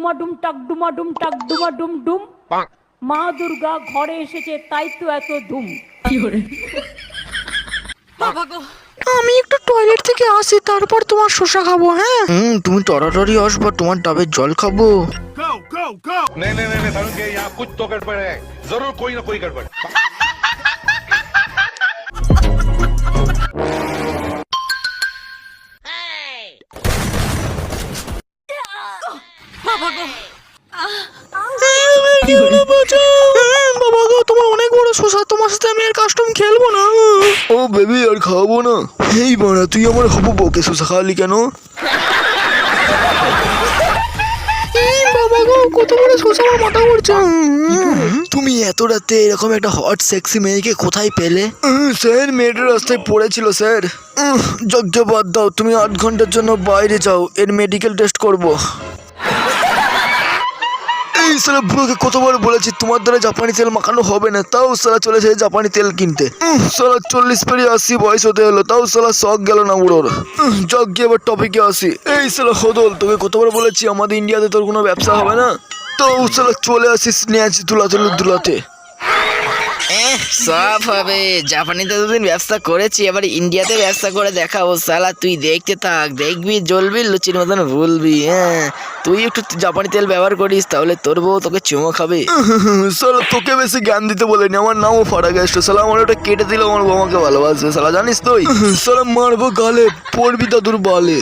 ডুমাডুম টাক ডুমাডুম টাক ডুমাডুম ডুম। মা দুর্গা ঘরে এসেছে তাই তো এত ধুম। আমি একটু টয়লেট থেকে আসি, তারপর তোমার শসা খাবো। হ্যাঁ তুমি তাড়াতাড়ি আসবা, তোমার ডাবের জল খাবো। Go, go, go! नहीं नहीं नहीं समझ गए यहाँ कुछ तो गड़बड़ है जरूर कोई ना कोई गड़बड़ বাবা গো, তোমার অনেক বড় শসা, তোমার সাথে আমি আর কাস্টম খেলবো না। ও বেবি, আর খাওয়াবো না। এই বাড়া, তুই আমার হবু বউকে শসা খাওয়ালি কেন? বাবা গো, কত বড় শসা, আমার মাথা ঘুরছে। তুমি এত রাতে এরকম একটা হট সেক্সি মেয়েকে কোথায় পেলে? স্যার, মেয়েটার রাস্তায় পড়েছিল স্যার। যজ্ঞ বাদ দাও, তুমি 8 ঘন্টার জন্য বাইরে যাও, এর মেডিকেল টেস্ট করবো। এই সালা বুড়োকে কতবার বলেছি তোমার দ্বারা জাপানি তেল মাখানো হবে না, তাও সালা চলেছে জাপানি তেল কিনতে। সালা 40 পেরিয়ে 80 বয়স হতে হলো, তাও সালা শখ গেল না বুড়োর। যাক গিয়ে এবার টপিকে আসি। এই সালা হদল, তোকে কতবার বলেছি আমাদের ইন্ডিয়াতে তোর কোনো ব্যবসা হবে না, তাও সালা চলে আসিস স্ন্যাচ দুলাতে। সব হবে, জাপানিতে দুদিন ব্যবসা করেছি, এবার ইন্ডিয়াতে ব্যবসা করে দেখাবো। সালা তুই দেখতে থাক, দেখবি জ্বলবি, লুচির মতন ভুলবি। হ্যাঁ, তুই একটু জাপানি তেল ব্যবহার করিস, তাহলে তোর বউ তোকে চুমো খাবে। সালা তোকে বেশি জ্ঞান দিতে বলিনি, আমার নামও ফাড়া গেছে। সালা আমার ওটা কেটে দিলে আমার বউ আমাকে ভালোবাসবে। সালা জানিস তুই, সালা মারবো গালে, পড়বি দাদুর বালে।